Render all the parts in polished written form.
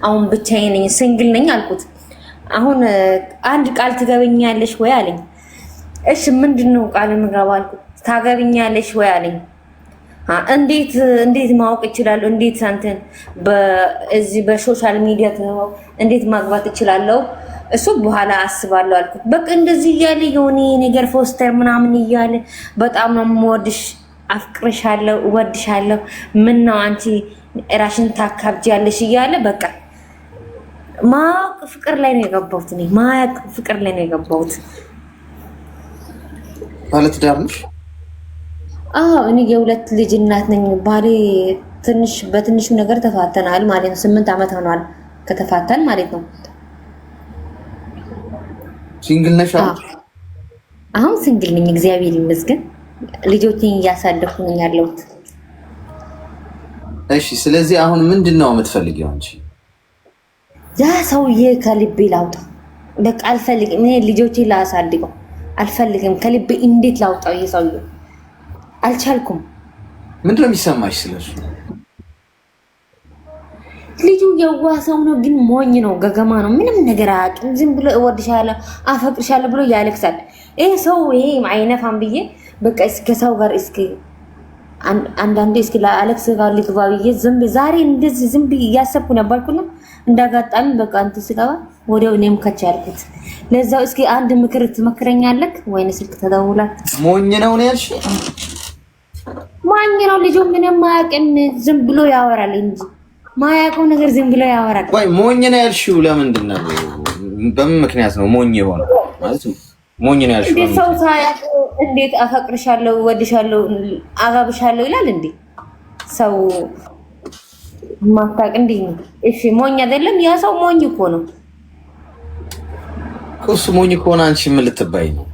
አሁን ብቻዬን ነኝ ሲንግል ነኝ አልኩት። አሁን አንድ ቃል ትገበኛለሽ ወይ አለኝ። እሺ ምንድነው ቃል ምገባ አልኩት። ታገበኛለሽ ወይ አለኝ። እንዴት ማወቅ እችላለሁ? እንዴት አንተን በዚህ በሶሻል ሚዲያ እንዴት ማግባት እችላለሁ? እሱ በኋላ አስባለሁ አልኩት። በቃ እንደዚህ እያለ የሆነ ነገር ፎስተር ምናምን እያለ በጣም ነው የምወድሽ፣ አፍቅርሻለሁ፣ እወድሻለሁ፣ ምን ነው አንቺ ራሽን ታካብጃለሽ እያለ በቃ ማወቅ ፍቅር ላይ ነው የገባሁት። እኔ ማወቅ ፍቅር ላይ ነው የገባሁት። ማለት ትዳር ነሽ? እኔ የሁለት ልጅ እናት ነኝ። ባሌ በትንሹ ነገር ተፋተናል ማለት ነው። 8 ዓመት ሆኗል ከተፋተን ማለት ነው። ሲንግል ነሽ? አሁን ሲንግል ነኝ፣ እግዚአብሔር ይመስገን። ልጆችን እያሳደኩ ነኝ ያለሁት። እሺ፣ ስለዚህ አሁን ምንድነው የምትፈልጊው አንቺ? ያ ሰውዬ ከልቤ ላውጣው። በቃ አልፈልግም። እኔ ልጆችን ላሳድገው አልፈልግም። ከልቤ እንዴት ላውጣው? ይሄ ሰውዬ አልቻልኩም። ምንድነው የሚሰማሽ ስለሱ? ልጁ የዋህ ሰው ነው፣ ግን ሞኝ ነው፣ ገገማ ነው። ምንም ነገር አያውቅም። ዝም ብሎ እወድሻለሁ፣ አፈቅርሻለሁ ብሎ ያለቅሳል። ይሄ ሰው ይሄ አይነፋም ብዬ በቃ እስከ ሰው ጋር እስኪ አንዳንዴ እስኪ ለአሌክስ ጋር ልግባ ብዬ ዛሬ እንደዚህ ዝም ብዬ እያሰብኩ ነበርኩና እንዳጋጣሚ በቃ አንተ ስገባ ወዲያው እኔም ከች ያልኩት። ለዛው እስኪ አንድ ምክር ትመክረኛለህ ወይ? ስልክ ተደውሏል። ሞኝ ነው ያልሽ? ሞኝ ነው ልጁ፣ ምንም አያውቅም። ዝም ብሎ ያወራል እንጂ ማያውቀው ነገር ዝም ብሎ ያወራል። ወይ ሞኝ ነው ያልሽው ለምንድን ነው? በምን ምክንያት ነው ሞኝ የሆነው? ማለት ሞኝ ነው ያልሽው እንዴት ሰው ሳያውቅ እንዴት አፈቅርሻለሁ፣ ወድሻለሁ፣ አጋብሻለሁ ይላል እንዴ? ሰው ማታውቅ እንዴ ነው? እሺ ሞኝ አይደለም ያ ሰው? ሞኝ እኮ ነው። እሱ ሞኝ ከሆነ አንቺ ምን ልትባይ ነው?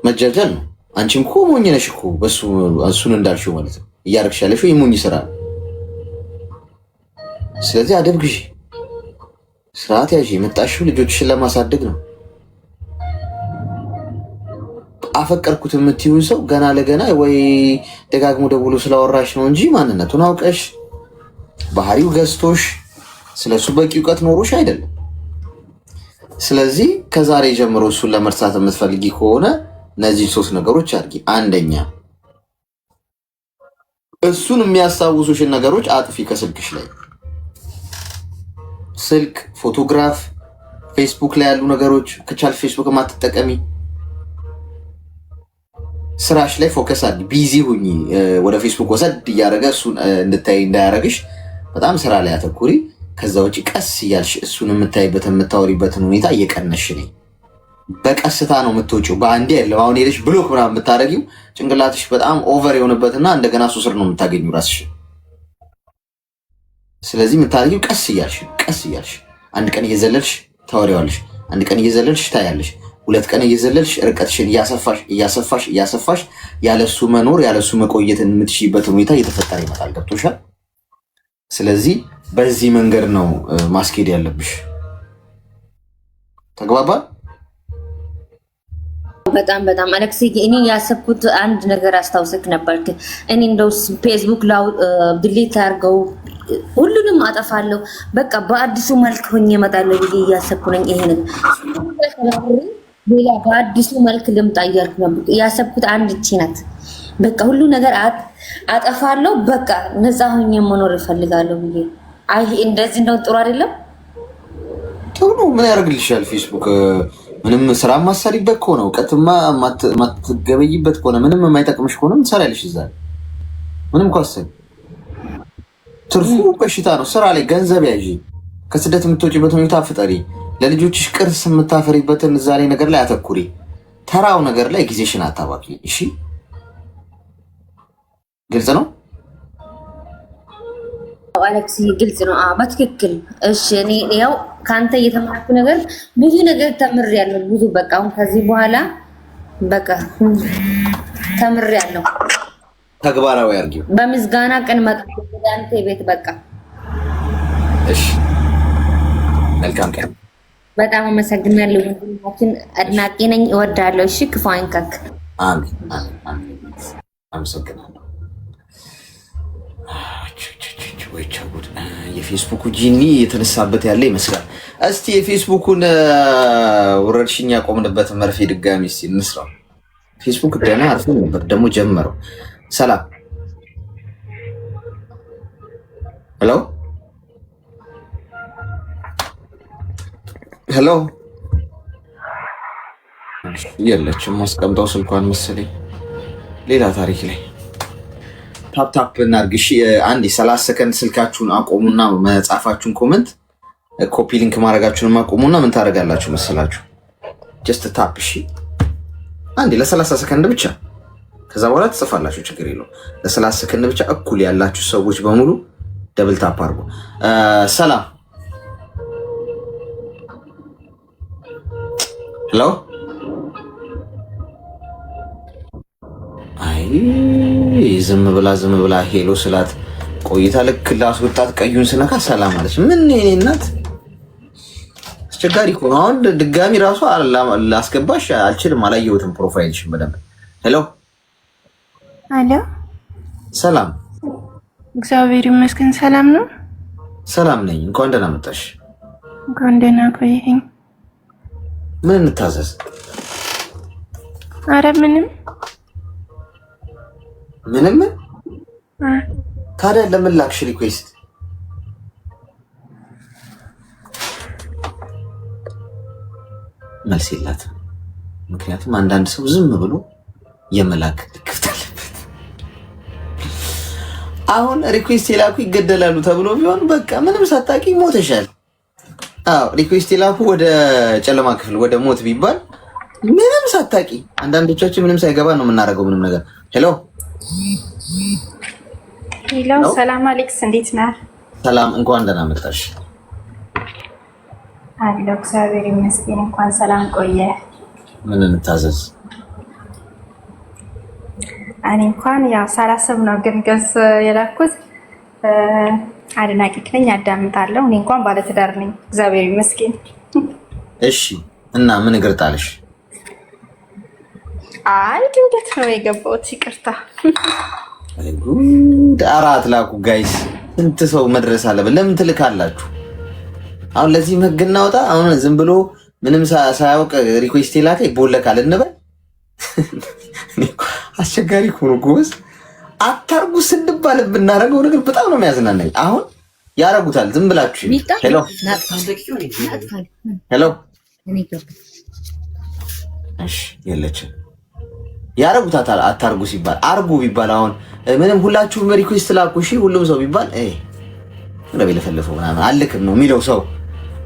መጀልጀል ነው። አንቺም እኮ ሞኝ ነሽ እኮ በሱ እሱን እንዳልሽው ማለት ነው። እያደረግሽ ያለሽው የሞኝ ስራ። ስለዚህ አደብ ግዢ፣ ስርዓት ያዢ። የመጣሽው ልጆችሽን ለማሳደግ ነው። አፈቀርኩት የምትይውን ሰው ገና ለገና ወይ ደጋግሞ ደውሎ ስላወራሽ ነው እንጂ ማንነቱን አውቀሽ ባህሪው ገዝቶሽ ስለሱ በቂ እውቀት ኖሮሽ አይደለም። ስለዚህ ከዛሬ ጀምሮ እሱን ለመርሳት የምትፈልጊ ከሆነ እነዚህ 3 ነገሮች አድርጊ። አንደኛ እሱን የሚያስታውሱሽን ነገሮች አጥፊ ከስልክሽ ላይ። ስልክ፣ ፎቶግራፍ፣ ፌስቡክ ላይ ያሉ ነገሮች ከቻልሽ ፌስቡክ ማትጠቀሚ። ስራሽ ላይ ፎከስ አድርጊ። ቢዚ ሁኚ። ወደ ፌስቡክ ወሰድ እያደረገ እሱን እንድታይ እንዳያረግሽ በጣም ስራ ላይ አተኩሪ። ከዛ ውጪ ቀስ እያልሽ እሱን የምታይበትን የምታወሪበትን ሁኔታ እየቀነሽ ነኝ። በቀስታ ነው የምትወጪው፣ በአንዴ አይደለም። አሁን ሄደሽ ብሎክ ምናምን የምታደርጊው ጭንቅላትሽ በጣም ኦቨር የሆነበትና እንደገና እሱ ስር ነው የምታገኙ ራስሽ። ስለዚህ የምታደርጊው ቀስ እያልሽ አንድ ቀን እየዘለልሽ ታወሪዋለሽ፣ አንድ ቀን እየዘለልሽ ታያለሽ፣ 2 ቀን እየዘለልሽ ርቀትሽን እያሰፋሽ ያለሱ መኖር ያለሱ መቆየትን የምትሽይበት ሁኔታ እየተፈጠረ ይመጣል። ገብቶሻል? ስለዚህ በዚህ መንገድ ነው ማስኬድ ያለብሽ። ተግባባል? በጣም አሌክስ፣ እኔ ያሰብኩት አንድ ነገር አስታውስክ ነበር። እኔ እንደው ፌስቡክ ድሊት አድርገው ሁሉንም አጠፋለሁ፣ በቃ በአዲሱ መልክ ሆኜ እመጣለሁ ብዬ እያሰብኩ ነኝ። ይሄንን ሌላ በአዲሱ መልክ ልምጣ እያልኩ ነበር ያሰብኩት። አንድ እቺ ናት። በቃ ሁሉ ነገር አጠፋለሁ፣ በቃ ነፃ ሆኜ መኖር እፈልጋለሁ ብዬ። አይ እንደዚህ ነው ጥሩ አይደለም? ጥሩ ምን ያደርግልሻል ፌስቡክ? ምንም ስራ ማሰሪበት ከሆነ እውቀትማ ማትገበይበት ከሆነ ምንም የማይጠቅምሽ ከሆነ ትሰሪያለሽ እዛ። ምንም ኳሰኝ ትርፉ በሽታ ነው። ስራ ላይ ገንዘብ ያዢ፣ ከስደት የምትወጪበት ሁኔታ ፍጠሪ፣ ለልጆችሽ ቅርስ የምታፈሪበትን እዛ ላይ ነገር ላይ አተኩሪ። ተራው ነገር ላይ ጊዜሽን አታባቂ። እሺ፣ ግልጽ ነው አሌክስ? ግልጽ ነው በትክክል። እሺ፣ እኔ ያው ከአንተ እየተማርኩ ነገር ብዙ ነገር ተምሬያለሁ። ብዙ በቃ አሁን ከዚህ በኋላ በቃ ተምሬያለሁ። ተግባራዊ አድርጊው። በምስጋና ቀን መጣሁ ወደ አንተ ቤት። በቃ እሺ፣ መልካም ቀን። በጣም አመሰግናለሁ። ወንድማችን አድናቂ ነኝ፣ እወዳለሁ። እሺ፣ ክፉ አይንካክ። አሜን። አመሰግናለሁ። ወይ ቻጉድ የፌስቡክ ጂኒ የተነሳበት ያለ ይመስላል። እስቲ የፌስቡኩን ወረርሽኝ ያቆምንበት መርፌ ድጋሚ እስቲ እንስራው። ፌስቡክ ደህና አርፎ ነበር ደግሞ ጀመረው። ሰላም ሄሎ ሄሎ የለችም ማስቀምጠው ስልኳን መሰለኝ ሌላ ታሪክ ላይ ታፕታፕ እናርግሽ። አንድ 30 ሰከንድ ስልካችሁን አቆሙና መጻፋችሁን ኮመንት ኮፒ ሊንክ ማድረጋችሁን አቆሙና ምን ታደርጋላችሁ መሰላችሁ? ጀስት ታፕ። እሺ አንዴ ለ30 ሰከንድ ብቻ፣ ከዛ በኋላ ትጽፋላችሁ፣ ችግር የለውም። ለ30 ሰከንድ ብቻ እኩል ያላችሁ ሰዎች በሙሉ ደብል ታፕ አድርጉ። ሰላም ሄሎ። አይ ዝም ብላ ሄሎ ስላት ቆይታ ልክ ላስወጣት ቀዩን ስነካ ሰላም አለች። ምን የኔ እናት አስቸጋሪ እኮ ነው። አሁን ድጋሚ ራሱ ላስገባሽ አልችልም፣ አላየሁትም ፕሮፋይልሽን በደንብ። ሄሎ አሎ፣ ሰላም። እግዚአብሔር ይመስገን ሰላም ነው። ሰላም ነኝ። እንኳን ደህና መጣሽ። እንኳን ደህና ቆየኸኝ። ምን እንታዘዝ? አረ ምንም ምንም። ታዲያ ለምን ላክሽ ሪኩዌስት? መልስ የላትም። ምክንያቱም አንዳንድ ሰው ዝም ብሎ የመላክ ልክፍት አለበት። አሁን ሪኩዌስት የላኩ ይገደላሉ ተብሎ ቢሆን በቃ ምንም ሳታቂ ሞተሻል። አዎ ሪኩዌስት የላኩ ወደ ጨለማ ክፍል ወደ ሞት ቢባል ምንም ሳታቂ፣ አንዳንዶቻችን ምንም ሳይገባ ነው የምናደርገው ምንም ነገር። ሄሎ ሄሎ፣ ሰላም አሌክስ፣ እንዴት ነህ? ሰላም፣ እንኳን ደህና መጣሽ። አለሁ እግዚአብሔር ይመስገን። እንኳን ሰላም ቆየ። ምን እንታዘዝ? እኔ እንኳን ያው ሳላስብ ነው ግን ገስ የላኩት። አድናቂክ ነኝ፣ አዳምጣለሁ። እኔ እንኳን ባለትዳር ነኝ እግዚአብሔር ይመስገን። እሺ፣ እና ምን እግር ጣልሽ? አይ ድንገት ነው የገባሁት፣ ይቅርታ። አራት ላኩ ጋይስ፣ ስንት ሰው መድረስ አለበት? ለምን ትልካላችሁ? አሁን ለዚህ ህግ እናውጣ። አሁን ዝም ብሎ ምንም ሳያውቅ ሪኩዌስት የላከ ይቦለካል እንበል? አስቸጋሪ እኮ ነው ጎበዝ። አታርጉ ስንባል ብናደርገው ነገር በጣም ነው የሚያዝናናኝ። አሁን ያረጉታል ዝም ብላችሁ። ሄሎ ሄሎ፣ እሺ የለችም። ያረጉታል አታርጉ ሲባል አርጉ ቢባል አሁን ምንም ሁላችሁም ሪኩዌስት ላኩ እሺ ሁሉም ሰው ቢባል ነው ለፈለፈው ምናምን አልክም ነው የሚለው ሰው።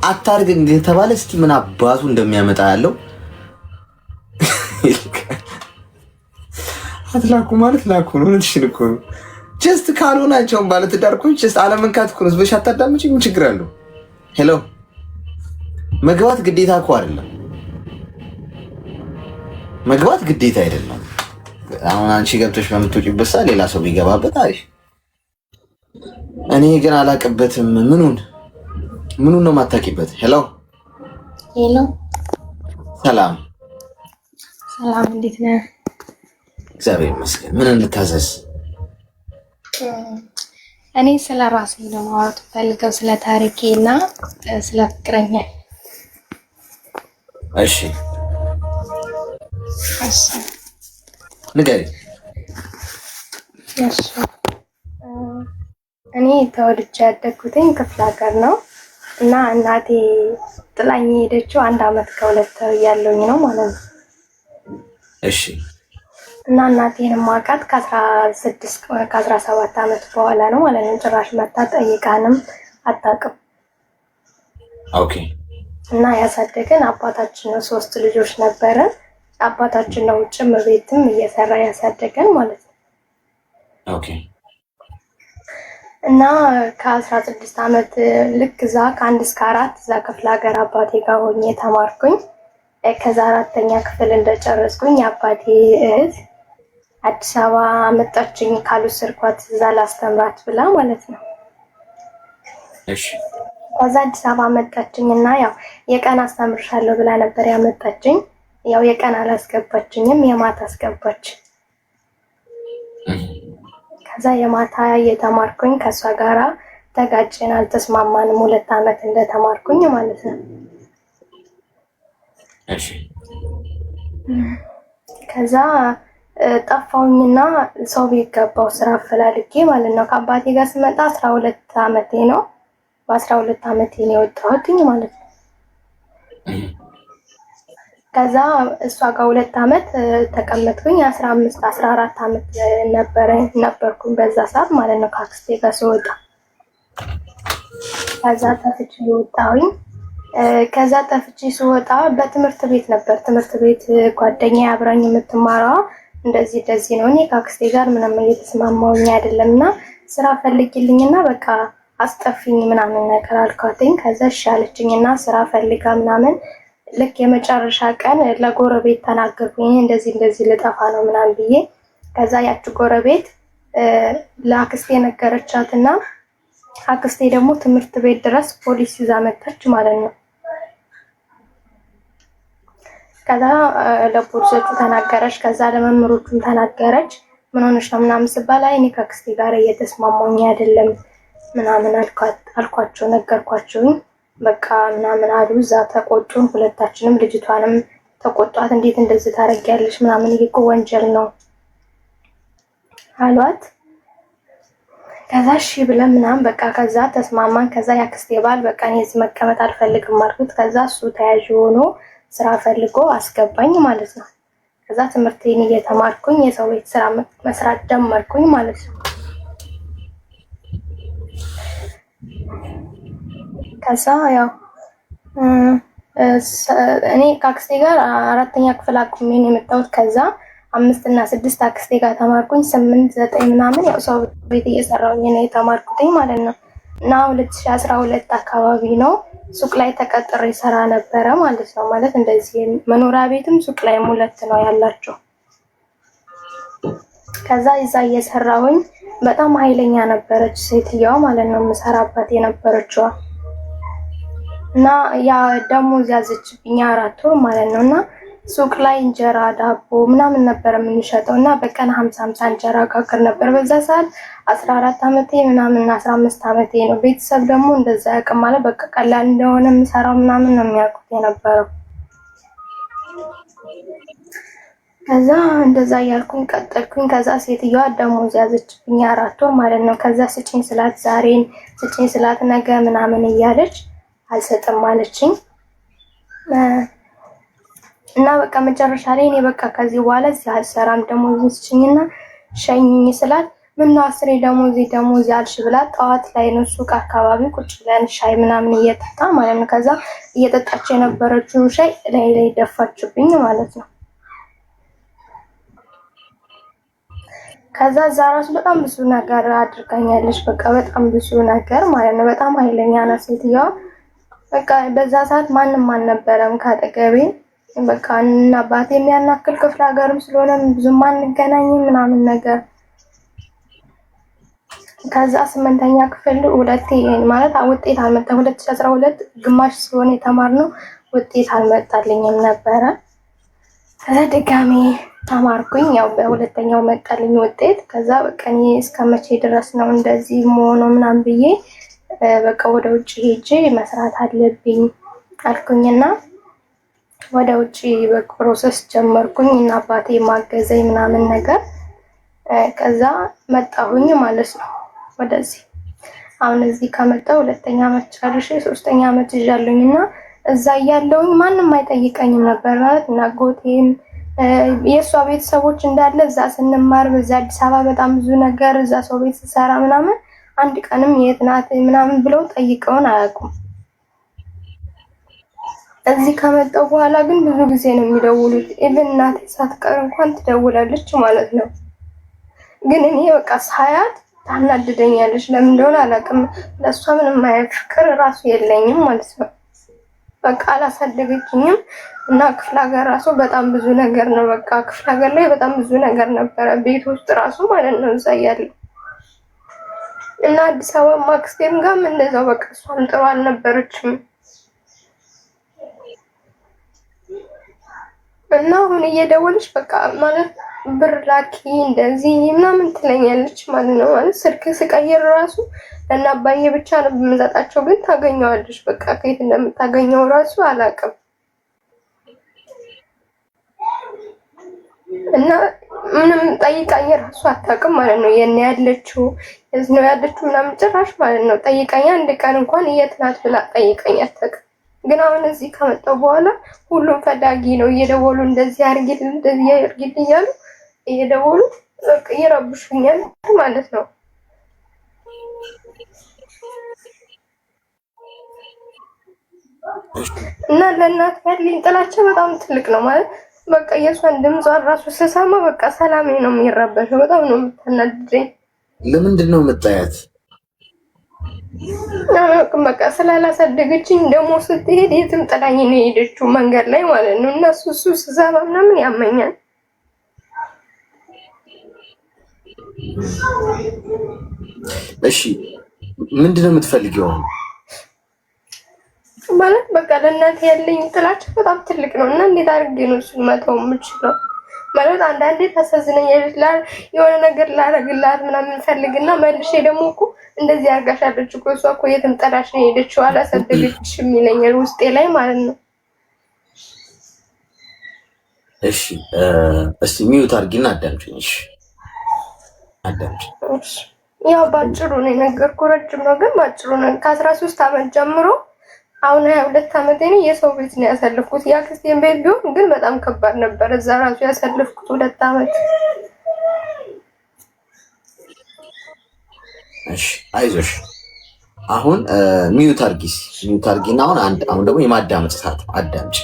አታርግ ተባለ እስቲ ምን አባቱ እንደሚያመጣ ያለው አትላኩ ማለት ላኩ ነው። እሺ እኮ ነው ጀስት ካልሆናቸውም ባለትዳርኮች ጀስት አለመንካት እኮ ነው። በሻ አታዳምጪ፣ ምን ችግር አለው? ሄሎ መግባት ግዴታ እኮ አይደለም። መግባት ግዴታ አይደለም። አሁን አንቺ ገብተሽ በምትወጪበት ሰዓት ሌላ ሰው ቢገባበት አሪፍ። እኔ ግን አላቅበትም። ምኑን ነው የማታውቂበት? ሄሎ ሄሎ፣ ሰላም ሰላም፣ እንዴት ነህ? እግዚአብሔር ይመስገን። ምን እንታዘዝ? እኔ ስለ ራሴ ነው ማውራት ፈልገው፣ ስለ ታሪኬ እና ስለ ፍቅረኛ። እሺ ንገሪ። እኔ ተወልጄ ያደግኩትኝ ክፍለ ሀገር ነው እና እናቴ ጥላኝ የሄደችው 1 ዓመት ከ2 ያለውኝ ነው ማለት ነው። እሺ እና እናቴን ማውቃት ከ17 ዓመት በኋላ ነው ማለት ነው። ጭራሽ መታ ጠይቃንም አታውቅም። ኦኬ። እና ያሳደገን አባታችን ነው። 3 ልጆች ነበረን። አባታችን ነው ውጭም ቤትም እየሰራ ያሳደገን ማለት ነው። ኦኬ። እና ከ16 ዓመት ልክ እዛ ከ1 እስከ 4 እዛ ክፍለ ሀገር አባቴ ጋር ሆኜ ተማርኩኝ። ከዛ 4ኛ ክፍል እንደጨረስኩኝ አባቴ እህት አዲስ አበባ መጣችኝ ካልወሰድኳት እዛ ላስተምራት ብላ ማለት ነው። እሺ። ከዛ አዲስ አበባ መጣችኝ እና ያው የቀን አስተምርሻለሁ ብላ ነበር ያመጣችኝ። ያው የቀን አላስገባችኝም፣ የማታ አስገባች። ከዛ የማታ እየተማርኩኝ ከሷ ጋራ ተጋጨን፣ አልተስማማንም 2 አመት እንደተማርኩኝ ማለት ነው። እሺ ከዛ ጠፋውኝና ሰው ቤት ገባው ስራ አፈላልጌ ማለት ነው። ከአባቴ ጋር ስመጣ 12 አመቴ ነው። በ12 አመቴ ነው የወጣሁትኝ ማለት ነው። ከዛ እሷ ጋር 2 አመት ተቀመጥኩኝ። 15 14 አመት ነበርኩኝ በዛ ሰዓት ማለት ነው ከአክስቴ ጋር ስወጣ። ከዛ ጠፍቼ ወጣሁኝ። ከዛ ጠፍቼ ስወጣ በትምህርት ቤት ነበር። ትምህርት ቤት ጓደኛዬ አብራኝ የምትማረዋ እንደዚህ ነው። እኔ ከአክስቴ ጋር ምንም እየተስማማሁኝ አይደለምና ስራ ፈልጊልኝና በቃ አስጠፊኝ ምናምን ነገር አልኳትኝ። ከዛ እሺ አለችኝና ስራ ፈልጋ ምናምን ልክ የመጨረሻ ቀን ለጎረቤት ተናገርኩኝ እንደዚህ ልጠፋ ነው ምናምን ብዬ። ከዛ ያቺ ጎረቤት ለአክስቴ ነገረቻትና አክስቴ ደግሞ ትምህርት ቤት ድረስ ፖሊስ ይዛ መጣች ማለት ነው። ከዛ ለፖሊሶቹ ተናገረች፣ ከዛ ለመምህሮቹም ተናገረች። ምን ሆነሽ ነው ምናምን ስባል እኔ ከአክስቴ ጋር እየተስማማኝ አይደለም ምናምን አልኳቸው፣ ነገርኳቸውኝ። በቃ ምናምን አሉ። እዛ ተቆጡን ሁለታችንም፣ ልጅቷንም ተቆጧት። እንዴት እንደዚህ ታረጊያለሽ ምናምን ይሄ እኮ ወንጀል ነው አሏት። ከዛ እሺ ብለን ምናምን በቃ ከዛ ተስማማን። ከዛ ያክስቴ ባል በቃ እኔ እዚህ መቀመጥ አልፈልግም አልኩት። ከዛ እሱ ተያዥ ሆኖ ስራ ፈልጎ አስገባኝ ማለት ነው። ከዛ ትምህርቴን እየተማርኩኝ የሰው ቤት ስራ መስራት ጀመርኩኝ ማለት ነው። ከዛ ያው እኔ ከአክስቴ ጋር 4ኛ ክፍል አቁሜ ነው የመጣሁት። ከዛ 5 እና 6 አክስቴ ጋር ተማርኩኝ። 8 9 ምናምን ያው ሰው ቤት እየሰራሁኝ ነው የተማርኩትኝ ማለት ነው። እና 2012 አካባቢ ነው ሱቅ ላይ ተቀጥሬ ሰራ ነበረ ማለት ነው። ማለት እንደዚህ መኖሪያ ቤትም ሱቅ ላይ ሁለት ነው ያላቸው። ከዛ እዛ እየሰራሁኝ በጣም ኃይለኛ ነበረች ሴትየዋ ማለት ነው የምሰራባት የነበረችዋ። እና ያ ደሞዝ ያዘችብኝ 4 ወር ማለት ነው። እና ሱቅ ላይ እንጀራ ዳቦ ምናምን ነበር የምንሸጠው እና በቀን 50 እንጀራ ጋግር ነበር። በዛ ሰዓት 14 አመቴ ምናምን 15 አመቴ ነው። ቤተሰብ ደግሞ እንደዛ ያውቅም ማለት በቃ ቀላል እንደሆነ የምሰራው ምናምን ነው የሚያውቁት የነበረው። ከዛ እንደዛ እያልኩኝ ቀጠልኩኝ። ከዛ ሴትዮዋ ደሞዝ ያዘችብኝ 4 ወር ማለት ነው። ከዛ ስጪኝ ስላት ዛሬን፣ ስጪኝ ስላት ነገ ምናምን እያለች አልሰጥም አለችኝ። እና በቃ መጨረሻ ላይ እኔ በቃ ከዚህ በኋላ እዚህ አልሰራም ደሞዝ ስጪኝና ሸኝኝ ስላት ምን ነው 10 ደሞዝ ያልሽ ብላ ጠዋት ላይ ነው ሱቅ አካባቢ ቁጭ ብለን ሻይ ምናምን እየጠጣ ማለት ነው። ከዛ እየጠጣች የነበረችው ሻይ ላይ ደፋችብኝ ማለት ነው። ከዛ እዛ ራሱ በጣም ብዙ ነገር አድርጋኛለች። በቃ በጣም ብዙ ነገር ማለት ነው። በጣም ኃይለኛ ናት ሴትዮዋ። በቃ በዛ ሰዓት ማንም አልነበረም ካጠገቤ። በቃ እና አባቴ የሚያናክል ክፍለ ሀገርም ስለሆነ ብዙም አንገናኝም ምናምን ነገር። ከዛ 8ኛ ክፍል ሁለቴ ማለት ውጤት አልመጣ 2012 ግማሽ ስለሆነ የተማርነው ውጤት አልመጣልኝም ነበረ። ከዛ ድጋሜ ተማርኩኝ። ያው በሁለተኛው መጣልኝ ውጤት። ከዛ በቃ እኔ እስከመቼ ድረስ ነው እንደዚህ መሆኑ ምናምን ብዬ በቃ ወደ ውጭ ሄጄ መስራት አለብኝ አልኩኝና ወደ ውጭ በፕሮሰስ ጀመርኩኝ እና አባቴ ማገዘኝ ምናምን ነገር። ከዛ መጣሁኝ ማለት ነው ወደዚህ። አሁን እዚህ ከመጣሁ 2ኛ ዓመት ጨርሼ 3ኛ ዓመት ይዣለሁኝና እዛ እያለሁኝ ማንም አይጠይቀኝም ነበር ማለት እና ጎቴም የእሷ ቤተሰቦች እንዳለ እዛ ስንማር በዛ አዲስ አበባ በጣም ብዙ ነገር እዛ ሰው ቤት ስሰራ ምናምን አንድ ቀንም የት ናት ምናምን ብለው ጠይቀውን አያውቁም። እዚህ ከመጣሁ በኋላ ግን ብዙ ጊዜ ነው የሚደውሉት። ኢቭን እናቴ ሳትቀር እንኳን ትደውላለች ማለት ነው። ግን እኔ በቃ ሳያት ታናድደኛለች። ለምን እንደሆነ አላውቅም። ለእሷ ምንም አይነት ፍቅር ራሱ የለኝም ማለት ነው። በቃ አላሳደገችኝም እና ክፍለ ሀገር ራሱ በጣም ብዙ ነገር ነው። በቃ ክፍለ ሀገር ላይ በጣም ብዙ ነገር ነበረ ቤት ውስጥ ራሱ ማለት ነው እዛ እያለሁ እና አዲስ አበባ ማክስቴም ጋርም እንደዛው በቃ እሷም ጥሩ አልነበረችም። እና አሁን እየደወለች በቃ ማለት ብር ላኪ እንደዚህ ምናምን ትለኛለች ማለት ነው። ማለት ስልክ ስቀይር ራሱ ለእነ አባዬ ብቻ ነው የምሰጣቸው፣ ግን ታገኘዋለች። በቃ ከየት እንደምታገኘው ራሱ አላውቅም። እና ምንም ጠይቃኝ ራሱ አታውቅም ማለት ነው። የኔ ያለችው እዚህ ነው ያለችው ምናምን ጭራሽ ማለት ነው ጠይቃኝ አንድ ቀን እንኳን የት ናት ብላ ጠይቃኝ አታውቅም። ግን አሁን እዚህ ከመጣሁ በኋላ ሁሉም ፈላጊ ነው። እየደወሉ እንደዚህ አድርጊልኝ እንደዚህ አድርጊልኝ እያሉ እየደወሉ ይረብሹኛል ማለት ነው። እና ለእናት ያለኝ ጥላቻ በጣም ትልቅ ነው ማለት በቃ የእሷን ድምጿን ራሱ ስሰማ በቃ ሰላሜ ነው የሚረበሸው። በጣም ነው የምታናድደኝ። ለምንድን ነው የምታያት? በቃ ስላላሳደገችኝ ደግሞ ስትሄድ የትም ጥላኝ ነው የሄደችው መንገድ ላይ ማለት ነው። እና እሱ ስሰማ ምናምን ያመኛል። እሺ ምንድን ነው የምትፈልጊው? ማለት በቃ ለእናቴ ያለኝ ጥላቻ በጣም ትልቅ ነው እና እንዴት አድርጌ ነው እሱን መተው የምችለው? ማለት አንዳንዴ ታሳዝነኛለች። የሆነ ነገር ላደርግላት ምናምን ፈልግና መልሼ ደግሞ እኮ እንደዚህ አድርጋሻለች እኮ እሷ እኮ የትም ጥላሽ ነው የሄደችው አላሳደገችሽም ይለኛል ውስጤ ላይ ማለት ነው። እሺ እስቲ ሚዩት አድርጊና አዳምጪኝ። እሺ አዳምጪኝ። ያው ባጭሩ ነው የነገርኩህ፣ ረጅም ነው ግን ባጭሩ ነው። ከ13 ዓመት ጀምሮ አሁን 22 ዓመቴ ነው። የሰው ቤት ነው ያሳለፍኩት። የአክስቴን ቤት ቢሆን ግን በጣም ከባድ ነበር። እዛ ራሱ ያሳለፍኩት 2 ዓመት። እሺ አይዞሽ። አሁን ሚዩት አድርጊስ፣ ሚዩት አድርጊና አሁን ደግሞ የማዳመጥ ሰዓት ነው። አዳምጪ።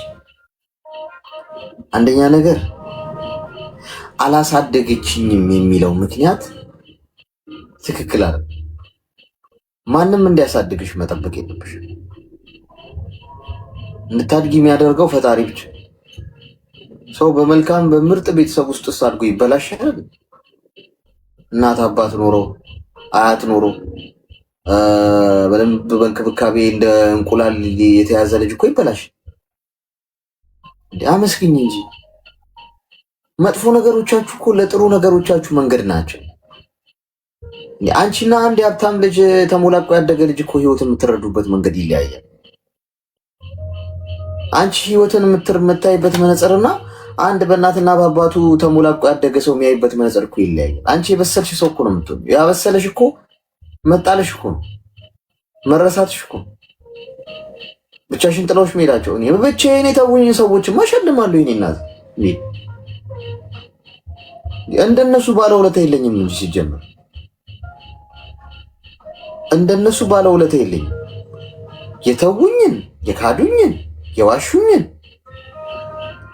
አንደኛ ነገር አላሳደገችኝም የሚለው ምክንያት ትክክል አይደለም። ማንም እንዲያሳድግሽ መጠበቅ የለብሽ። እንድታድጊ የሚያደርገው ፈጣሪ ብቻ። ሰው በመልካም በምርጥ ቤተሰብ ውስጥ አድጎ ይበላሻል። እናት አባት ኖሮ አያት ኖሮ በደንብ በእንክብካቤ እንደ እንቁላል የተያዘ ልጅ እኮ ይበላሽ። አመስግኝ እንጂ መጥፎ ነገሮቻችሁ እኮ ለጥሩ ነገሮቻችሁ መንገድ ናቸው። አንቺና አንድ የሀብታም ልጅ ተሞላቆ ያደገ ልጅ እኮ ህይወት የምትረዱበት መንገድ ይለያያል። አንቺ ህይወትን የምታይበት መነጽርና አንድ በእናትና በአባቱ ተሞላቆ ያደገ ሰው የሚያይበት መነጽር እኮ ይለያያል። አንቺ የበሰልሽ ሰው እኮ ነው የምትሆኚው። ያበሰለሽ እኮ መጣለሽ እኮ ነው፣ መረሳትሽ እኮ ብቻሽን ጥለውሽ መሄዳቸው። እኔ ብቻዬን የተውኝ ሰዎች ማሸልማለሁ። የኔ እናት እንደነሱ ባለውለታ የለኝም እንጂ ሲጀምር እንደነሱ ባለውለታ የለኝም። የተውኝን፣ የካዱኝን፣ የዋሹኝን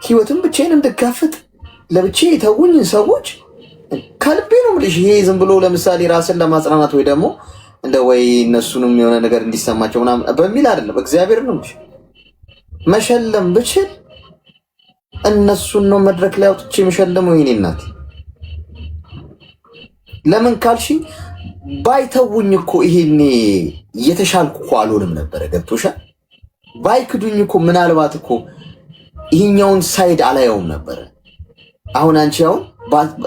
ህይወትን ብቻዬን እንድጋፍጥ ለብቻዬ የተውኝን ሰዎች ከልቤ ነው የምልሽ። ይሄ ዝም ብሎ ለምሳሌ ራስን ለማጽናናት ወይ ደግሞ እንደ ወይ እነሱንም የሆነ ነገር እንዲሰማቸው ምናምን በሚል አይደለም። እግዚአብሔር ነው እንጂ መሸለም ብችል እነሱን ነው መድረክ ላይ አውጥቼ መሸለመው። የኔ እናት ለምን ካልሽኝ ባይተውኝ እኮ ይሄኔ እየተሻልኩ እኮ አልሆንም ነበረ። ገብቶሻል? ባይክዱኝ እኮ ምናልባት እኮ ይሄኛውን ሳይድ አላየውም ነበረ። አሁን አንቺ አሁን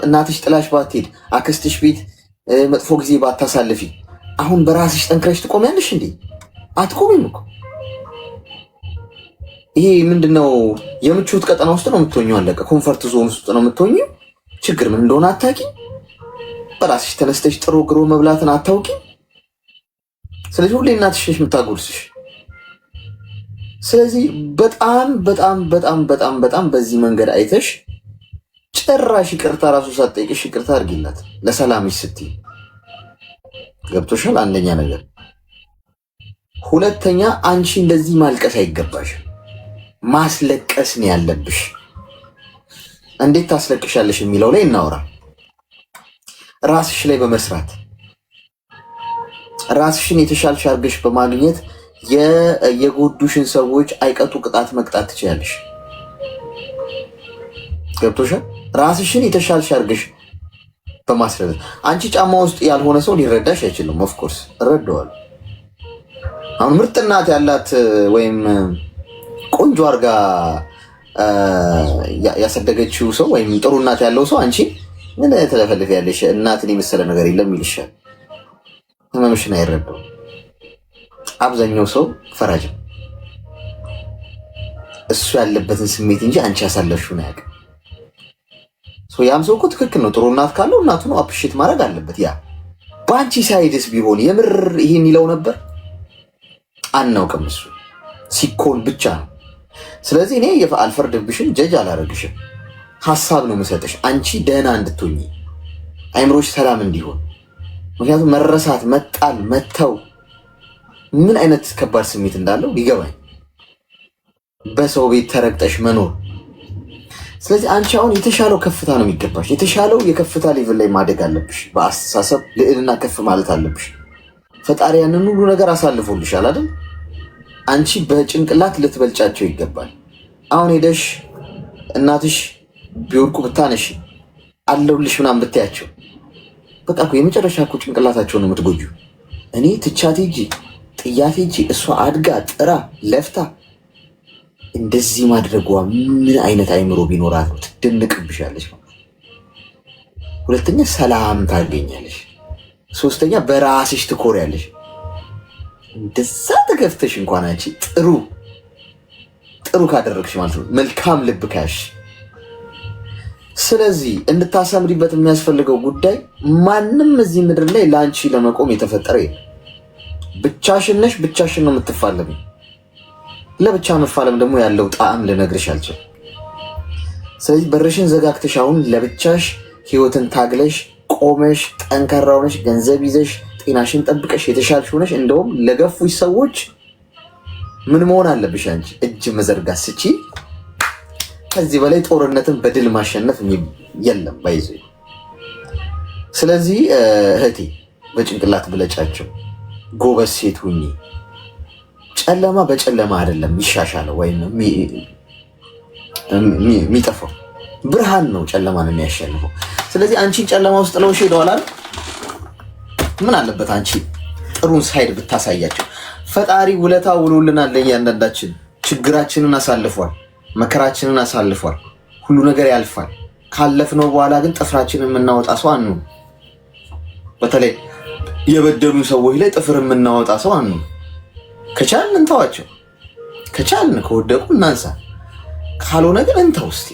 እናትሽ ጥላሽ ባትሄድ አክስትሽ ቤት መጥፎ ጊዜ ባታሳልፊ አሁን በራስሽ ጠንክረሽ ትቆሚያለሽ እንዴ? አትቆሚም እኮ። ይሄ ምንድነው? የምቾት ቀጠና ውስጥ ነው የምትሆኚው። አለቀ። ኮንፈርት ዞን ውስጥ ነው የምትሆኚው። ችግር ምን እንደሆነ አታውቂም። በራስሽ ተነስተሽ ጥሩ ግሮ መብላትን አታውቂም። ስለዚህ ሁሌ እናትሽ ነሽ የምታጎርስሽ። ስለዚህ በጣም በጣም በጣም በጣም በጣም በዚህ መንገድ አይተሽ ጭራሽ ይቅርታ ራሱ ሳትጠይቅሽ ይቅርታ አድርጊላት ለሰላምሽ ስትይ። ገብቶሻል? አንደኛ ነገር። ሁለተኛ አንቺ እንደዚህ ማልቀስ አይገባሽም። ማስለቀስ ነው ያለብሽ። እንዴት ታስለቅሻለሽ የሚለው ላይ እናውራ። ራስሽ ላይ በመስራት ራስሽን የተሻልሽ አድርገሽ በማግኘት የጎዱሽን ሰዎች አይቀጡ ቅጣት መቅጣት ትችያለሽ። ገብቶሻል? ራስሽን የተሻልሽ አድርገሽ በማስረዳት አንቺ ጫማ ውስጥ ያልሆነ ሰው ሊረዳሽ አይችልም። ኦፍኮርስ እረዳዋለሁ። አሁን ምርጥ እናት ያላት ወይም ቆንጆ አድርጋ ያሰደገችው ሰው ወይም ጥሩ እናት ያለው ሰው አንቺ ምን ተለፈልፍ ያለሽ እናትን የመሰለ ነገር የለም ይልሻል። ህመምሽን አይረዳው። አብዛኛው ሰው ፈራጅ እሱ ያለበትን ስሜት እንጂ አንቺ ያሳለፍሽውን አያውቅም። ያም ሰው እኮ ትክክል ነው። ጥሩ እናት ካለው እናቱን አፕሪሼት ማድረግ አለበት። ያ በአንቺ ሳይድስ ቢሆን የምር ይሄን ይለው ነበር? አናውቅም። እሱ ሲኮን ብቻ ነው። ስለዚህ እኔ አልፈርድብሽም፣ ጀጅ አላረግሽም። ሀሳብ ነው የምሰጥሽ አንቺ ደህና እንድትሆኚ፣ አይምሮሽ ሰላም እንዲሆን። ምክንያቱም መረሳት፣ መጣል፣ መተው ምን አይነት ከባድ ስሜት እንዳለው ሊገባኝ፣ በሰው ቤት ተረግጠሽ መኖር። ስለዚህ አንቺ አሁን የተሻለው ከፍታ ነው የሚገባሽ። የተሻለው የከፍታ ሌቭል ላይ ማደግ አለብሽ። በአስተሳሰብ ልዕልና ከፍ ማለት አለብሽ። ፈጣሪ ያንን ሁሉ ነገር አሳልፎልሻል አይደል? አንቺ በጭንቅላት ልትበልጫቸው ይገባል። አሁን ሄደሽ እናትሽ ቢወርቁ ብታነሽ አለሁልሽ ምናምን ብታያቸው በቃ እኮ የመጨረሻ እኮ ጭንቅላታቸው ነው የምትጎጂው። እኔ ትቻት ሂጂ ጥያት ሂጂ እሷ አድጋ ጥራ ለፍታ እንደዚህ ማድረጓ ምን አይነት አይምሮ ቢኖራት ነው? ትደንቅብሻለች። ሁለተኛ ሰላም ታገኛለሽ። ሶስተኛ በራስሽ ትኮሪያለሽ። እንደዛ ተገፍተሽ እንኳን አንቺ ጥሩ ካደረግሽ ማለት ነው፣ መልካም ልብ ካሽ። ስለዚህ እንድታሰምሪበት የሚያስፈልገው ጉዳይ ማንም እዚህ ምድር ላይ ለአንቺ ለመቆም የተፈጠረ የለም። ብቻሽን ነሽ፣ ብቻሽን ነው የምትፋለሚ። ለብቻ መፋለም ደግሞ ያለው ጣዕም ልነግርሽ አልችልም። ስለዚህ በርሽን ዘጋግተሽ አሁን ለብቻሽ ህይወትን ታግለሽ ቆመሽ ጠንካራ ሆነሽ ገንዘብ ይዘሽ ጤናሽን ጠብቀሽ የተሻልሽ ሆነሽ እንደውም ለገፉሽ ሰዎች ምን መሆን አለብሽ? አንቺ እጅ መዘርጋት ስቺ። ከዚህ በላይ ጦርነትን በድል ማሸነፍ የለም ባይዘ። ስለዚህ እህቴ በጭንቅላት ብለጫቸው፣ ጎበዝ ሴት ሁኚ። ጨለማ በጨለማ አይደለም ይሻሻለው ወይም የሚጠፋው፣ ብርሃን ነው ጨለማን የሚያሸንፈው። ስለዚህ አንቺን ጨለማ ውስጥ ለውሽ ሄደዋል። ምን አለበት አንቺ ጥሩን ሳይድ ብታሳያቸው። ፈጣሪ ውለታ ውሎልናል። ለእያንዳንዳችን ችግራችንን አሳልፏል፣ መከራችንን አሳልፏል። ሁሉ ነገር ያልፋል። ካለፍነው በኋላ ግን ጥፍራችንን የምናወጣ ሰው አንኑ። በተለይ የበደሉ ሰዎች ላይ ጥፍር የምናወጣ ሰው አንኑ። ከቻልን እንተዋቸው፣ ከቻልን ከወደቁ እናንሳ፣ ካልሆነ ግን እንተው። እስኪ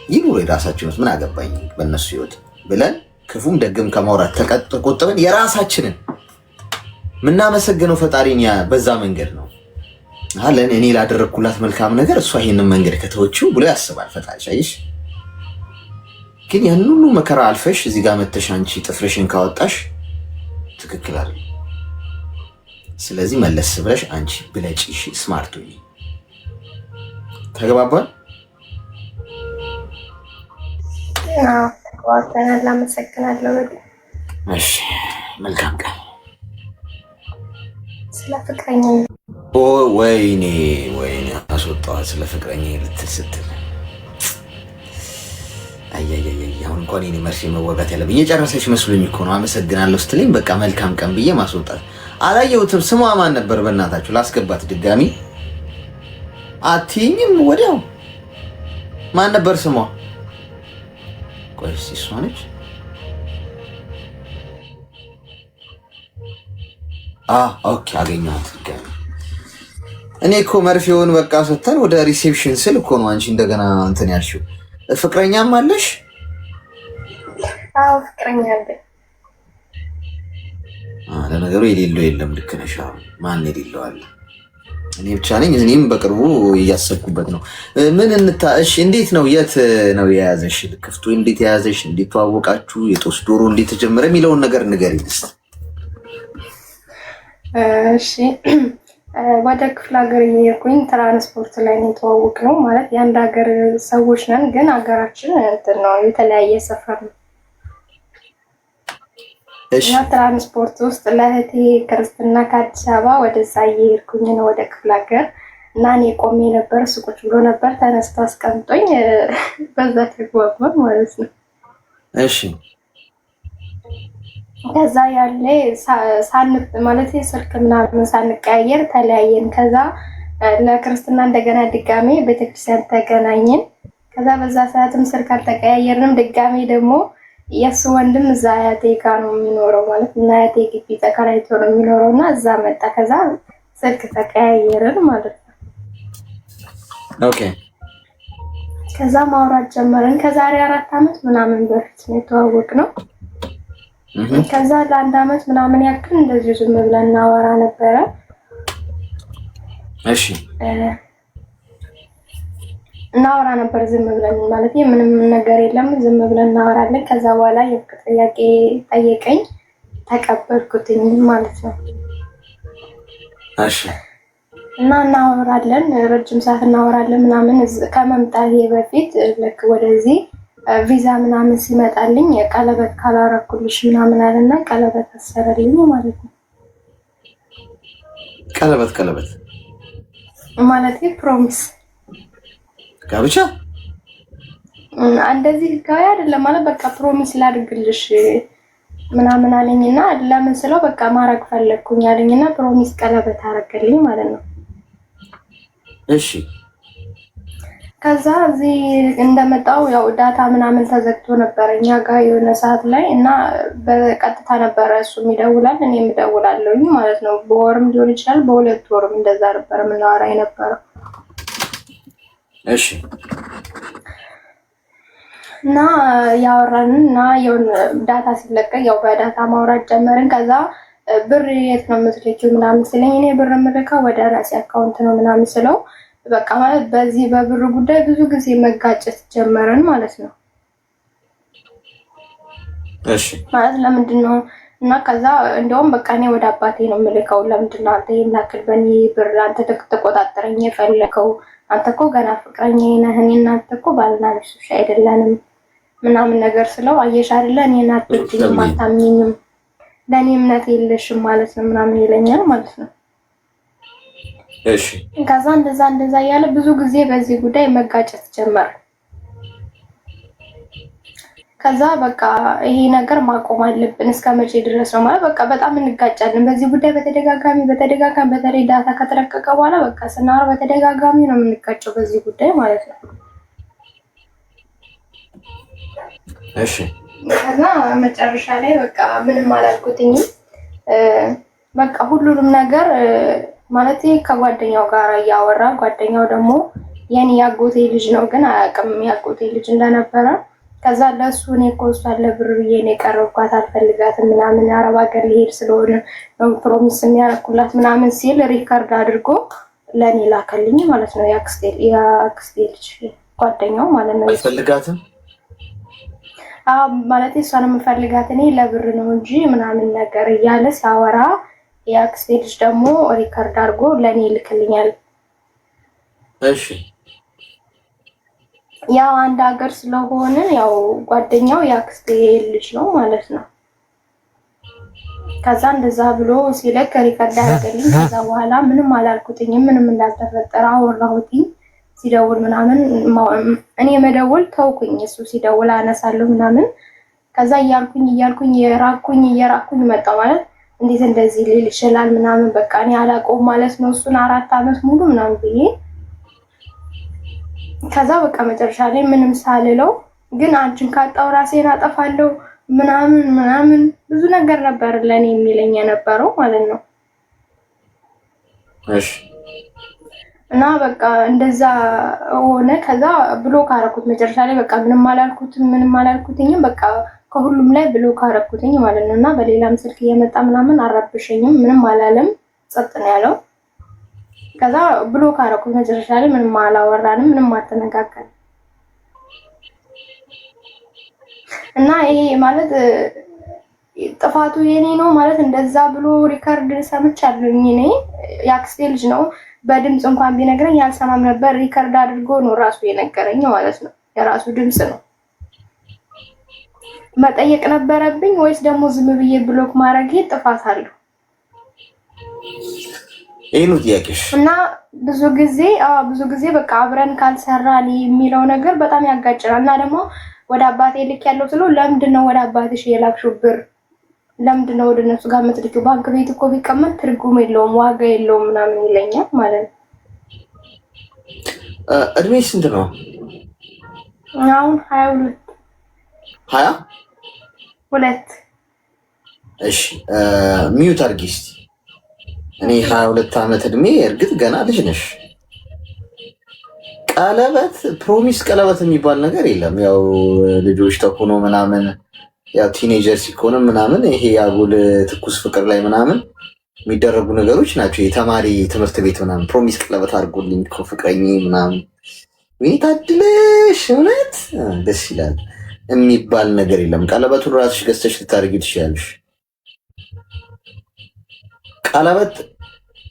ይኑሩ የራሳችን ምን አገባኝ በእነሱ ህይወት ብለን ክፉም ደግም ከማውራት ተቆጥበን የራሳችንን ምናመሰግነው ፈጣሪን በዛ መንገድ ነው። አለን እኔ ላደረግኩላት መልካም ነገር እሷ ይሄንን መንገድ ከተወችው ብሎ ያስባል ፈጣሪ። አይሽ ግን ያን ሁሉ መከራ አልፈሽ እዚህ ጋር መተሽ አንቺ ጥፍርሽን ካወጣሽ ትክክል አይደል? ስለዚህ መለስ ብለሽ አንቺ ብለጪ። እሺ ስማርት ሁኚ። ተግባባን? ተግባብተናል። አመሰግናለሁ። እሺ መልካም ቀን። ስለ ፍቅረኛ ወይኔ አስወጣዋል። ስለ ፍቅረኛ ልትል ስትል አሁን እንኳን እኔ መርፌ መወጋት ያለብኝ የጨረሰች መስሎኝ እኮ ነው። አመሰግናለሁ ስትለኝ በቃ መልካም ቀን ብዬ ማስወጣት አላየሁትም። ስሟ ማን ነበር? በእናታችሁ ላስገባት ድጋሚ አትይኝም? ወዲያው ማን ነበር ስሟ? ቆይ እሷ ነች። ኦኬ አገኘኋት ድጋሚ። እኔ እኮ መርፌውን በቃ ሰተን ወደ ሪሴፕሽን ስል እኮ ነው አንቺ እንደገና እንትን ያልሽው። ፍቅረኛም አለሽ? አዎ ፍቅረኛ አለኝ። ለነገሩ የሌለው የለም። ልክ ነሽ። ማን የሌለው አለ? እኔ ብቻ ነኝ። እኔም በቅርቡ እያሰብኩበት ነው። ምን እሺ፣ እንዴት ነው? የት ነው የያዘሽ? ክፍቱ እንዴት የያዘሽ? እንዴት ተዋወቃችሁ? የጦስ ዶሮ እንዴት ተጀመረ የሚለውን ነገር ንገሪኝ እስኪ። እሺ፣ ወደ ክፍለ ሀገር እየሄድኩኝ ትራንስፖርት ላይ ነው የተዋወቅነው። ማለት የአንድ ሀገር ሰዎች ነን፣ ግን ሀገራችን እንትን ነው የተለያየ ሰፈር ነው። እና ትራንስፖርት ውስጥ ለእህቴ ክርስትና ከአዲስ አበባ ወደዛ እየሄድኩኝ ነው ወደ ክፍለ ሀገር። እና እኔ ቆሜ ነበር፣ እሱ ቁጭ ብሎ ነበር። ተነስቶ አስቀምጦኝ በዛ ተግባባን ማለት ነው። እሺ ከዛ ያለ ማለት ስልክ ምናምን ሳንቀያየር ተለያየን። ከዛ ለክርስትና እንደገና ድጋሜ ቤተክርስቲያን ተገናኘን። ከዛ በዛ ሰዓትም ስልክ አልተቀያየርንም። ድጋሜ ደግሞ የእሱ ወንድም እዛ አያቴ ጋር ነው የሚኖረው ማለት እና አያቴ ግቢ ተከራይቶ ነው የሚኖረው እና እዛ መጣ። ከዛ ስልክ ተቀያየርን ማለት ነው። ኦኬ። ከዛ ማውራት ጀመርን። ከዛሬ 4 ዓመት ምናምን በፊት ነው የተዋወቅነው። ከዛ ለ1 ዓመት ምናምን ያክል እንደዚህ ዝም ብለን እናወራ ነበረ። እሺ እናወራ ነበር ዝም ብለን ማለት ምንም ነገር የለም ዝም ብለን እናወራለን። ከዛ በኋላ የፍቅር ጥያቄ ጠየቀኝ፣ ተቀበልኩትኝ ማለት ነው። እሺ እና እናወራለን፣ ረጅም ሰዓት እናወራለን ምናምን። ከመምጣቴ በፊት ልክ ወደዚህ ቪዛ ምናምን ሲመጣልኝ ቀለበት ካላረኩልሽ ምናምን አለና ቀለበት አሰረልኝ ማለት ነው። ቀለበት ማለት ፕሮሚስ ጋብቻ እንደዚህ ህጋዊ አይደለም ማለት በቃ ፕሮሚስ ላድርግልሽ ምናምን አለኝና ለምን ስለው በቃ ማረግ ፈለኩኝ አለኝና ፕሮሚስ ቀለበት አረገልኝ ማለት ነው። እሺ ከዛ እዚህ እንደመጣው ያው ዳታ ምናምን ተዘግቶ ነበር እኛ ጋር የሆነ ሰዓት ላይ እና በቀጥታ ነበረ እሱ ይደውላል እኔም እደውላለሁኝ ማለት ነው። በወርም ሊሆን ይችላል በ2 ወርም እንደዛ ነበር የምናወራ የነበረው። እሺ እና ያወራን እና የሆነ ዳታ ሲለቀቅ ያው በዳታ ማውራት ጀመርን። ከዛ ብር የት ነው የምትልኪው ምናምን ስለኝ እኔ ብር የምልከው ወደ ራሴ አካውንት ነው ምናምን ስለው በቃ ማለት በዚህ በብር ጉዳይ ብዙ ጊዜ መጋጨት ጀመረን ማለት ነው። እሺ ማለት ለምንድን ነው እና ከዛ እንደውም በቃ እኔ ወደ አባቴ ነው የምልከው ለምንድን ነው አንተ ይናክል በኔ ብር አንተ ተቆጣጣረኝ የፈለከው አንተ እኮ ገና ፍቅረኛ ነህ እኔና አንተ እኮ ባልና ሚስቶች አይደለንም ምናምን ነገር ስለው አየሽ አይደለ እኔና አትወጂኝም አታምኚኝም ለኔ እምነት የለሽም ማለት ነው ምናምን ይለኛል ማለት ነው። እሺ ከዛ እንደዛ ያለ ብዙ ጊዜ በዚህ ጉዳይ መጋጨት ጀመረ። ከዛ በቃ ይሄ ነገር ማቆም አለብን እስከ መቼ ድረስ ነው ማለት በቃ በጣም እንጋጫለን በዚህ ጉዳይ በተደጋጋሚ በተለይ ዳታ ከተለቀቀ በኋላ በቃ ስናወራ በተደጋጋሚ ነው የምንጋጨው በዚህ ጉዳይ ማለት ነው። እሺ ከዛ መጨረሻ ላይ በቃ ምንም አላልኩትኝም በቃ ሁሉንም ነገር ማለት ከጓደኛው ጋር እያወራ ጓደኛው ደግሞ የኔ ያጎቴ ልጅ ነው ግን አያውቅም ያጎቴ ልጅ እንደነበረ። ከዛ ለሱ እኔ እኮ እሷን ለብር ብዬ ነው የቀረብኳት አልፈልጋትም ምናምን አረብ ሀገር ሊሄድ ስለሆነ ነው ፕሮሚስ የሚያረኩላት ምናምን ሲል ሪከርድ አድርጎ ለኔ ላከልኝ ማለት ነው። ያክስቴ ልጅ ጓደኛው ማለት ነው። አልፈልጋትም ማለት እሷን የምፈልጋት እኔ ለብር ነው እንጂ ምናምን ነገር እያለ ሲያወራ ያክስቴ ልጅ ደግሞ ሪከርድ አድርጎ ለኔ ይልክልኛል። እሺ ያው አንድ ሀገር ስለሆነ ያው ጓደኛው ያክስቴ ልጅ ነው ማለት ነው። ከዛ እንደዛ ብሎ ሲለክ ሪከርድ አድርገልኝ ከዛ በኋላ ምንም አላልኩትኝም ምንም እንዳልተፈጠረ አወራሁትኝ። ሲደውል ምናምን እኔ መደወል ተውኩኝ እሱ ሲደውል አነሳለሁ ምናምን። ከዛ እያልኩኝ እየራኩኝ መጣ ማለት እንዴት እንደዚህ ሊል ይችላል ምናምን በቃ እኔ አላውቀውም ማለት ነው እሱን 4 ዓመት ሙሉ ምናምን ብዬ ከዛ በቃ መጨረሻ ላይ ምንም ሳልለው ግን አንቺን ካጣው ራሴን አጠፋለሁ ምናምን ብዙ ነገር ነበር ለኔ የሚለኝ የነበረው ማለት ነው። እሺ እና በቃ እንደዛ ሆነ። ከዛ ብሎክ አደረኩት መጨረሻ ላይ በቃ ምንም አላልኩትኝም በቃ ከሁሉም ላይ ብሎክ አደረኩትኝ ማለት ነው። እና በሌላም ስልክ እየመጣ ምናምን አረብሸኝም ምንም አላለም ጸጥ ነው ያለው። ከዛ ብሎክ አደረኩት መጨረሻ ላይ ምንም አላወራንም ምንም አልተነጋገርንም። እና ይሄ ማለት ጥፋቱ የኔ ነው ማለት እንደዛ ብሎ ሪከርድ ሰምቻለሁኝ እኔ ያክስቴ ልጅ ነው በድምጽ እንኳን ቢነግረኝ ያልሰማም ነበር ሪከርድ አድርጎ ነው ራሱ የነገረኝ ማለት ነው። የራሱ ድምጽ ነው። መጠየቅ ነበረብኝ ወይስ ደግሞ ዝም ብዬ ብሎክ ማድረግ ጥፋት አለው? ይሄ ነው ጥያቄሽ። እና ብዙ ጊዜ በቃ አብረን ካልሰራን የሚለው ነገር በጣም ያጋጭናል። እና ደግሞ ወደ አባቴ ልክ ያለው ስለው ለምንድን ነው ወደ አባትሽ የላክሽው ብር ለምንድን ነው ወደ እነሱ ጋር የምትልኪው? ባንክ ቤት እኮ ቢቀመጥ ትርጉም የለውም ዋጋ የለውም ምናምን ይለኛል ማለት ነው። እድሜ ስንት ነው? አሁን 22 እሺ ሚዩት አድርጊ እስኪ። እኔ 22 ዓመት እድሜ፣ እርግጥ ገና ልጅ ነሽ። ቀለበት ፕሮሚስ ቀለበት የሚባል ነገር የለም። ያው ልጆች ተኮኖ ምናምን ያው ቲኔጀር ሲኮኑ ምናምን ይሄ አጉል ትኩስ ፍቅር ላይ ምናምን የሚደረጉ ነገሮች ናቸው። የተማሪ ትምህርት ቤት ምናምን ፕሮሚስ ቀለበት አድርጎልኝ እኮ ፍቅረኝ ምናምን ወይ ታድለሽ፣ እውነት ደስ ይላል የሚባል ነገር የለም። ቀለበቱን ራስሽ ገዝተሽ ልታደርጊ ትችላለሽ። ቀለበት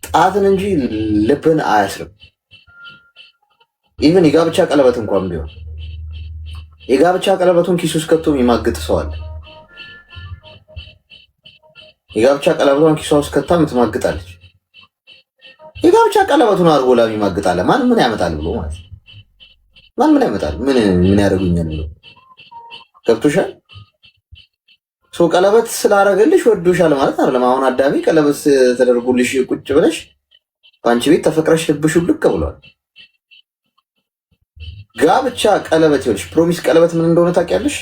ጣትን እንጂ ልብን አያስርም። ኢቨን የጋብቻ ቀለበት እንኳን ቢሆን የጋብቻ ቀለበቱን ኪሱ ውስጥ ከቶ የሚማግጥ ሰው አለ። የጋብቻ ቀለበቷን ኪሷ ውስጥ ከታ ምትማግጣለች። የጋብቻ ቀለበቱን አድርጎ ላም ይማግጣል። ማን ምን ያመጣል ብሎ ማለት ነው። ማን ምን ያመጣል ምን ያደርጉኛል ብሎ ገብቶሻል። ሰው ቀለበት ስላደረገልሽ ወዶሻል ማለት አይደለም። አሁን አዳሚ ቀለበት ተደርጎልሽ ቁጭ ብለሽ በአንቺ ቤት ተፈቅረሽ ልብሽ ልቅ ብሏል። ጋብቻ ቀለበት ይኸውልሽ፣ ፕሮሚስ ቀለበት ምን እንደሆነ ታውቂያለሽ?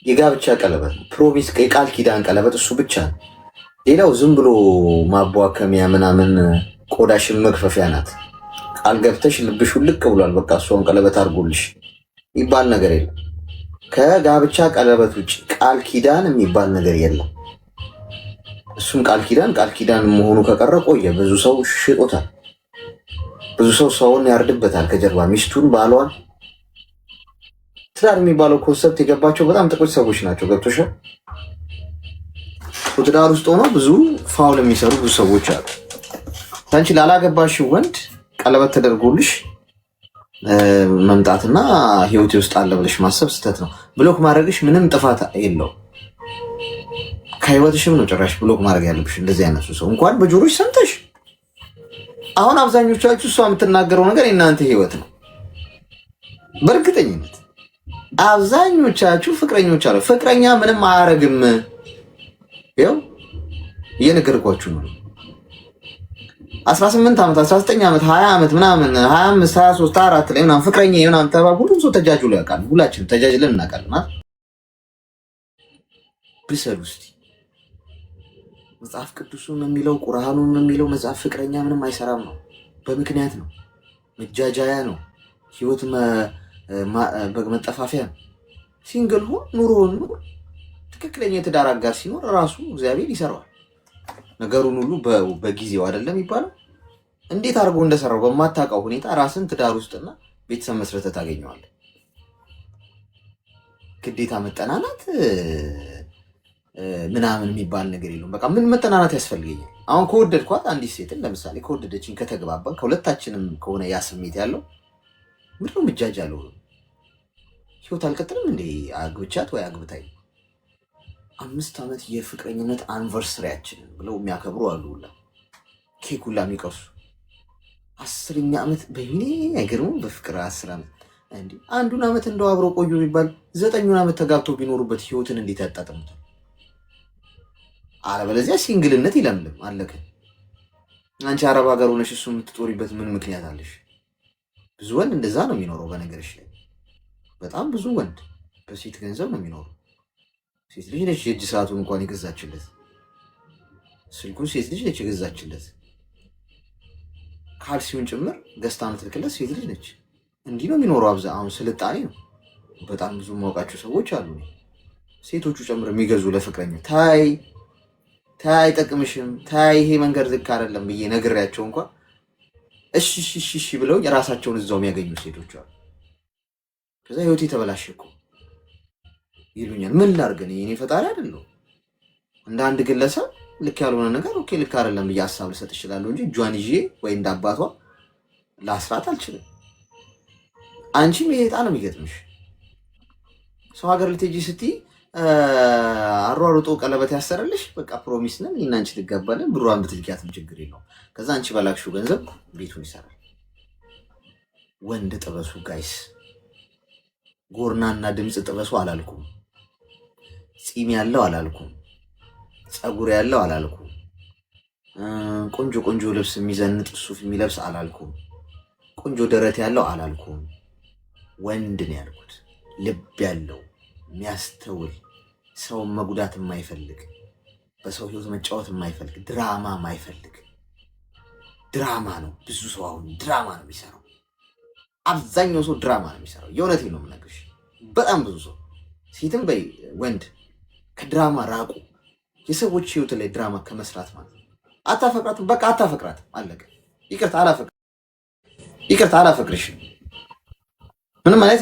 የጋብቻ ቀለበት ፕሮሚስ የቃል ኪዳን ቀለበት እሱ ብቻ ነው። ሌላው ዝም ብሎ ማቧከሚያ ምናምን ቆዳሽን መግፈፊያ ናት። ቃል ገብተሽ ልብሽ ልቅ ብሏል በቃ እሷን ቀለበት አድርጎልሽ ይባል ነገር የለም። ከጋብቻ ቀለበት ውጭ ቃል ኪዳን የሚባል ነገር የለም። እሱም ቃል ኪዳን መሆኑ ከቀረ ቆየ። ብዙ ሰው ሽጦታል። ብዙ ሰው ሰውን ያርድበታል ከጀርባ ሚስቱን፣ ባሏን። ትዳር የሚባለው ኮንሰፕት የገባቸው በጣም ጥቂት ሰዎች ናቸው። ገብቶሻል? ትዳር ውስጥ ሆነው ብዙ ፋውል የሚሰሩ ብዙ ሰዎች አሉ። ታንቺ ላላገባሽው ወንድ ቀለበት ተደርጎልሽ መምጣትና ህይወቴ ውስጥ አለ ብለሽ ማሰብ ስህተት ነው። ብሎክ ማድረግሽ ምንም ጥፋት የለው። ከህይወትሽም ነው ጭራሽ ብሎክ ማድረግ ያለብሽ። እንደዚህ አይነቱ ሰው እንኳን በጆሮሽ ሰምተሽ አሁን አብዛኞቻችሁ እሷ የምትናገረው ነገር የእናንተ ህይወት ነው። በእርግጠኝነት አብዛኞቻችሁ ፍቅረኞች አለ። ፍቅረኛ ምንም አያረግም። ይኸው እየነገርኳችሁ ነው። 18 ዓመት 19 ዓመት 20 ዓመት ምናምን 25 23 4 ላይ ምናምን ፍቅረኛ ምናምን ተባብ ሁሉም ሰው ተጃጅሎ ያውቃል። ሁላችንም ተጃጅለን እናውቃለን። ማለት ብሰሉ እስቲ መጽሐፍ ቅዱሱን የሚለው ቁርአኑን የሚለው መጽሐፍ ፍቅረኛ ምንም አይሰራም ነው። በምክንያት ነው። መጃጃያ ነው። ህይወት መጠፋፊያ ነው። ሲንግል ሆን ኑሮውን ትክክለኛ የትዳር አጋር ሲኖር ራሱ እግዚአብሔር ይሰራዋል። ነገሩን ሁሉ በጊዜው አይደለም የሚባለው። እንዴት አድርጎ እንደሰራው በማታውቀው ሁኔታ ራስን ትዳር ውስጥና ቤተሰብ መስረተ ታገኘዋለህ። ግዴታ መጠናናት ምናምን የሚባል ነገር የለውም። በቃ ምን መጠናናት ያስፈልገኛል? አሁን ከወደድኳት አንዲት ሴትን ለምሳሌ ከወደደችኝ ከተግባባን ከሁለታችንም ከሆነ ያ ስሜት ያለው ምንድነው ምጃጅ አለው ህይወት አልቀጥልም እንዴ አግብቻት ወይ አግብታኝ 5 ዓመት የፍቅረኝነት አንቨርሰሪያችንን ብለው የሚያከብሩ አሉ። ሁላ ኬክ ሁላ የሚቀርሱ 10ኛ ዓመት በይኔ አይገርሙም? በፍቅር 10 ዓመት እንዴ! አንዱን ዓመት እንደው አብረው ቆዩ ቢባል 9ኙን ዓመት ተጋብተው ቢኖሩበት ህይወትን እንዴት ያጣጥሙታል? አለበለዚያ ሲንግልነት ይለምልም። አለከ። አንቺ አረብ ሀገር ሆነሽ እሱ የምትጦሪበት ምን ምክንያት አለሽ? ብዙ ወንድ እንደዛ ነው የሚኖረው። በነገርሽ ላይ በጣም ብዙ ወንድ በሴት ገንዘብ ነው የሚኖረው። ሴት ልጅ ነች የእጅ ሰዓቱን እንኳን የገዛችለት፣ ስልኩን ሴት ልጅ ነች የገዛችለት፣ ካልሲውን ጭምር ገዝታ የምትልክለት ሴት ልጅ ነች። እንዲህ ነው የሚኖረው። አሁን ስልጣኔ ነው። በጣም ብዙ ማውቃቸው ሰዎች አሉ ሴቶቹ ጭምር የሚገዙ ለፍቅረኛ። ታይ አይጠቅምሽም፣ ታይ ይሄ መንገድ ልክ አይደለም ብዬ ነግሬያቸው እንኳን እሺ ብለው የራሳቸውን እዛው የሚያገኙ ሴቶች አሉ። ከዛ ህይወቴ ተበላሸ እኮ ይሉኛል። ምን ላድርግ? እኔ ፈጣሪ አይደለሁ። እንደ አንድ ግለሰብ ልክ ያልሆነ ነገር ኦኬ ልክ አይደለም ብዬ ሀሳብ ልሰጥ እችላለሁ እንጂ እጇን ይዤ ወይ እንደ አባቷ ላስራት አልችልም። አንቺም ይሄ ዕጣ ነው የሚገጥምሽ። ሰው ሀገር ልትሄጂ ስትይ አሯሩጦ ቀለበት ያሰረልሽ በቃ ፕሮሚስ ነን እና አንቺ ልጋባለን፣ ብሯን ብትልኪያትም ችግር የለውም። ከዛ አንቺ በላክሽው ገንዘብ ቤቱን ይሰራል። ወንድ ጥበሱ ጋይስ፣ ጎርናና ድምፅ ጥበሱ አላልኩም። ፂም ያለው አላልኩም። ፀጉር ያለው አላልኩም። ቆንጆ ልብስ የሚዘንጥ ሱፍ የሚለብስ አላልኩም። ቆንጆ ደረት ያለው አላልኩም፣ ወንድ ነው ያልኩት። ልብ ያለው የሚያስተውል ሰውን መጉዳት የማይፈልግ በሰው ህይወት መጫወት የማይፈልግ ድራማ የማይፈልግ ድራማ ነው። ብዙ ሰው አሁን ድራማ ነው የሚሰራው። አብዛኛው ሰው ድራማ ነው የሚሰራው። የእውነቴን ነው የምነግርሽ። በጣም ብዙ ሰው ሴትም በይ ወንድ ከድራማ ራቁ። የሰዎች ህይወት ላይ ድራማ ከመስራት ማለት ነው። አታፈቅራትም፣ በቃ አታፈቅራትም፣ አለቀ። ይቅርታ አላፈቅርሽም። ምንም ማለት